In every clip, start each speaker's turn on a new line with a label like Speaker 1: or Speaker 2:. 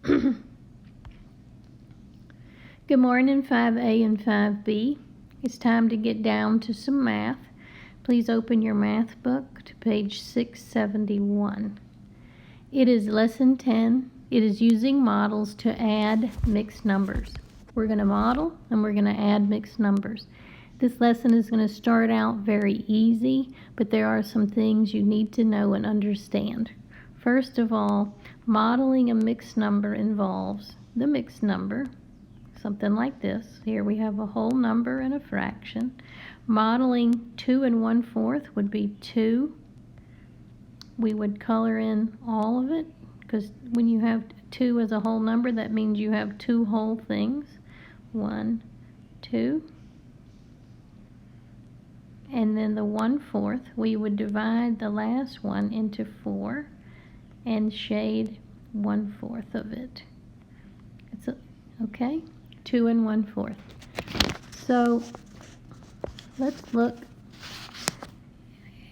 Speaker 1: Good morning, 5A and 5B. It's time to get down to some math. Please open your math book to page 671. It is lesson 10. It is using models to add mixed numbers. We're going to model and we're going to add mixed numbers. This lesson is going to start out very easy, but there are some things you need to know and understand. First of all, modeling a mixed number involves the mixed number, something like this. Here we have a whole number and a fraction. Modeling 2 1/4 would be 2. We would color in all of it, because when you have 2 as a whole number, that means you have 2 whole things. 1, 2. And then the 1/4, we would divide the last one into 4 and shade 1/4 of it. Okay? 2 1/4. So let's look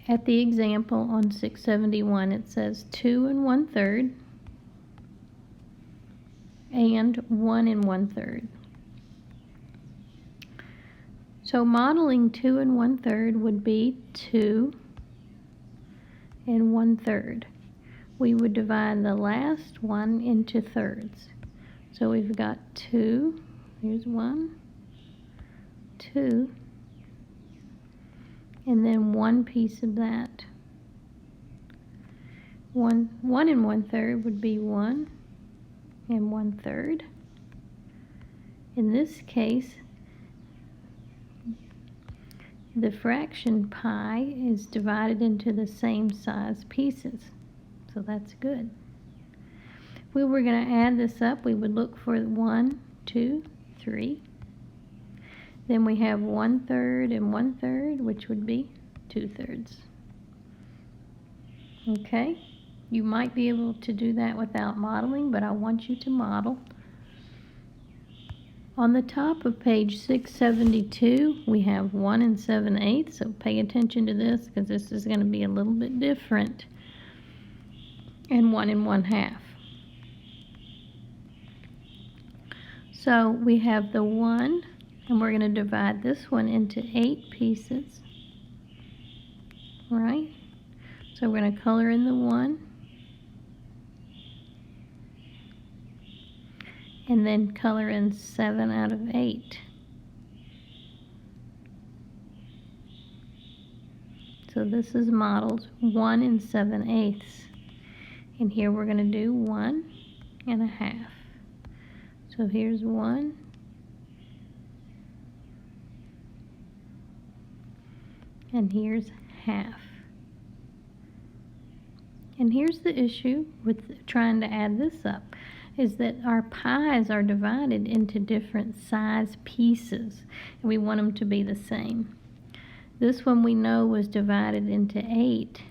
Speaker 1: at the example on 671. It says 2 1/3 and 1 1/3. So modeling 2 1/3 would be 2 1/3. We would divide the last one into thirds. So we've got 2, here's 1, 2, and then one piece of that. 1 1/3 would be 1 1/3. In this case, the fraction pi is divided into the same size pieces, so that's good. If we were going to add this up, we would look for 1, 2, 3. Then we have 1/3 and 1/3, which would be 2/3. Okay? You might be able to do that without modeling, but I want you to model. On the top of page 672, we have 1 7/8, so pay attention to this because this is going to be a little bit different. And 1 1/2. So we have the 1, and we're going to divide this one into 8 pieces. Right? So we're going to color in the 1. And then color in 7 out of 8. So this is modeled 1 7/8. And here we're going to do 1 1/2. So here's 1. And here's half. And here's the issue with trying to add this up, is that our pies are divided into different size pieces, and we want them to be the same. This one we know was divided into 8.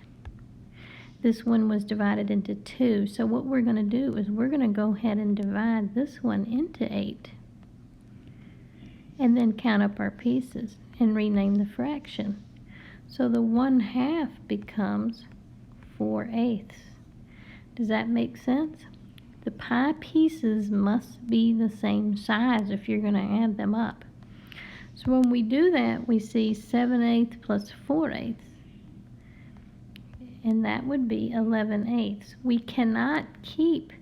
Speaker 1: This one was divided into 2. So what we're going to do is we're going to go ahead and divide this one into 8. And then count up our pieces and rename the fraction. So the 1/2 becomes 4/8. Does that make sense? The pie pieces must be the same size if you're going to add them up. So when we do that, we see 7/8 plus 4/8, and that would be 11/8. We cannot keep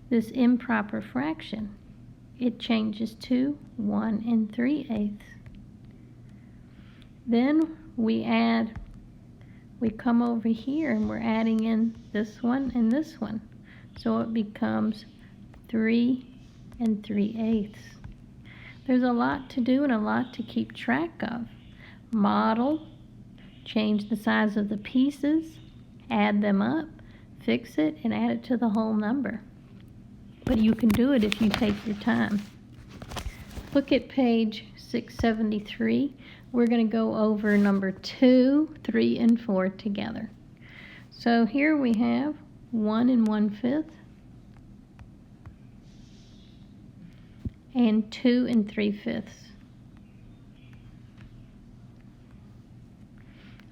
Speaker 1: this improper fraction. It changes to 1 3/8. Then we come over here and we're adding in this one and this one. So it becomes 3 3/8. There's a lot to do and a lot to keep track of. Model, change the size of the pieces, add them up, fix it, and add it to the whole number. But you can do it if you take your time. Look at page 673. We're going to go over number 2, 3, and 4 together. So here we have 1 1/5 and 2 3/5.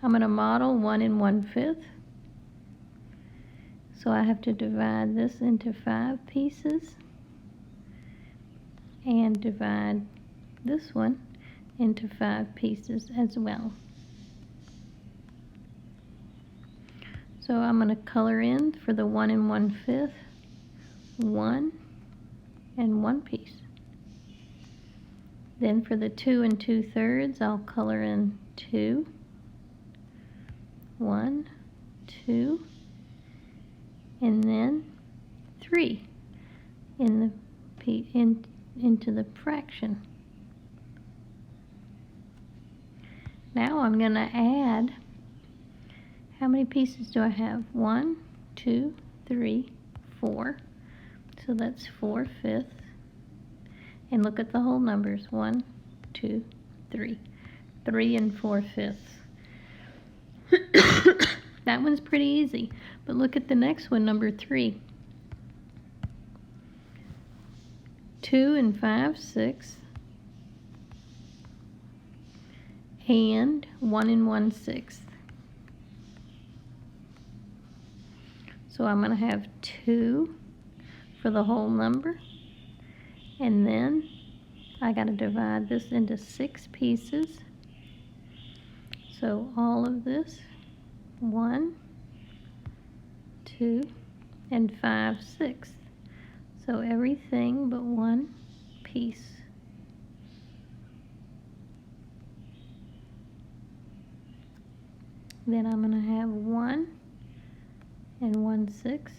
Speaker 1: I'm going to model 1 1/5. So So I have to divide this into 5 pieces and divide this one into 5 pieces as well. So I'm going to color in for the 1 1/5, 1 and 1 piece. Then for the 2 2/3, I'll color in 2, 1, 2, and then 3 in the into the fraction. Now I'm going to add, how many pieces do I have? 1, 2, 3, 4. So that's 4/5. And look at the whole numbers. 1, 2, 3. 3 and 4/5. That one's pretty easy. But look at the next one, number 3. 2 5/6. And 1 1/6. So I'm going to have 2 for the whole number. And then I got to divide this into 6 pieces. So all of this, 1, 2, and 5/6. So everything but 1 piece. Then I'm going to have 1 and 1/6.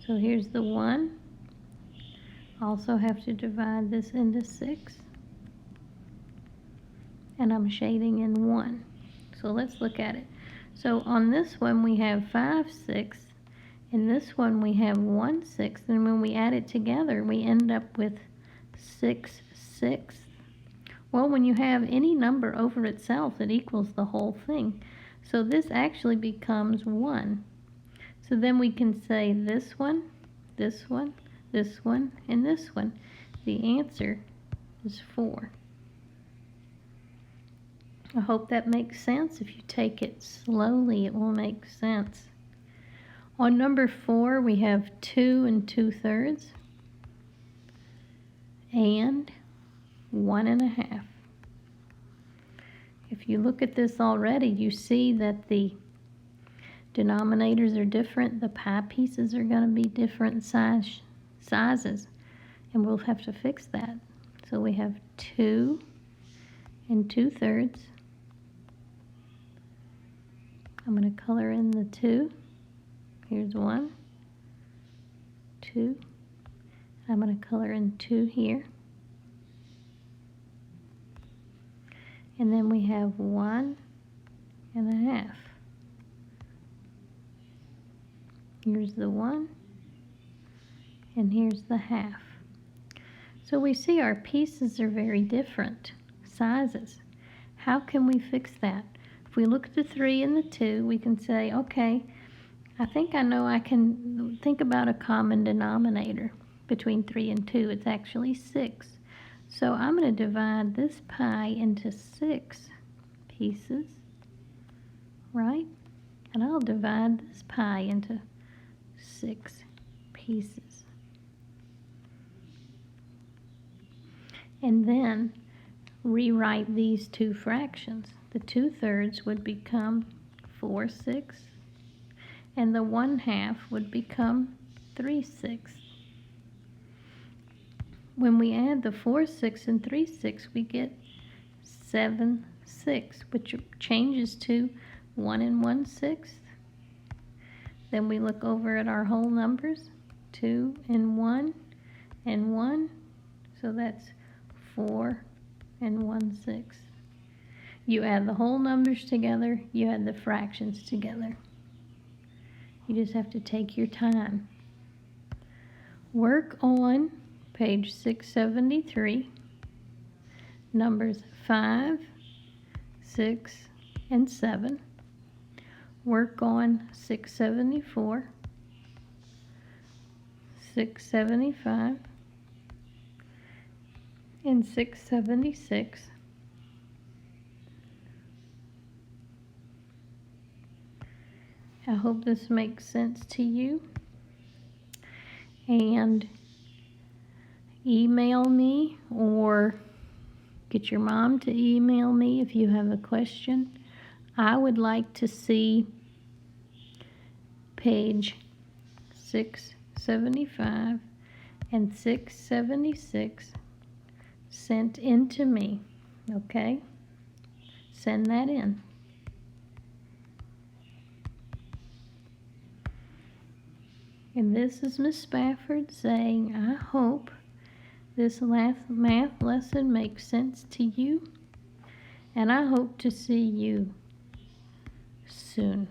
Speaker 1: So here's the 1. Also have to divide this into 6. And I'm shading in 1. So let's look at it. So on this one we have 5/6. In this one we have 1/6. And when we add it together we end up with 6/6. Well, when you have any number over itself, it equals the whole thing. So this actually becomes 1. So then we can say this one, this one, this one, and this one. The answer is 4. I hope that makes sense. If you take it slowly, it will make sense. On number 4, we have 2 2/3 and 1 1/2. If you look at this already, you see that the denominators are different. The pie pieces are going to be different sizes, and we'll have to fix that. So we have 2 2/3. I'm going to color in the 2. Here's 1, 2. I'm going to color in 2 here. And then we have 1 1/2. Here's the 1, and here's the 1/2. So we see our pieces are very different sizes. How can we fix that? If we look at the 3 and the 2, we can say, okay, I think I know I can think about a common denominator between 3 and 2. It's actually 6. So I'm going to divide this pie into 6 pieces, right? And I'll divide this pie into 6 pieces. And then rewrite these two fractions. The 2/3 would become 4/6, and the 1/2 would become 3/6. When we add the 4/6 and 3/6, we get 7/6, which changes to 1 1/6. Then we look over at our whole numbers, 2 1 and 1, so that's 4 1/6. You add the whole numbers together, you add the fractions together. You just have to take your time. Work on page 673, numbers 5, 6, and 7. Work on 674, 675, and 676. I hope this makes sense to you. And email me or get your mom to email me if you have a question. I would like to see page 675 and 676 sent in to me, okay? Send that in. And this is Miss Spafford saying, I hope this last math lesson makes sense to you, and I hope to see you soon.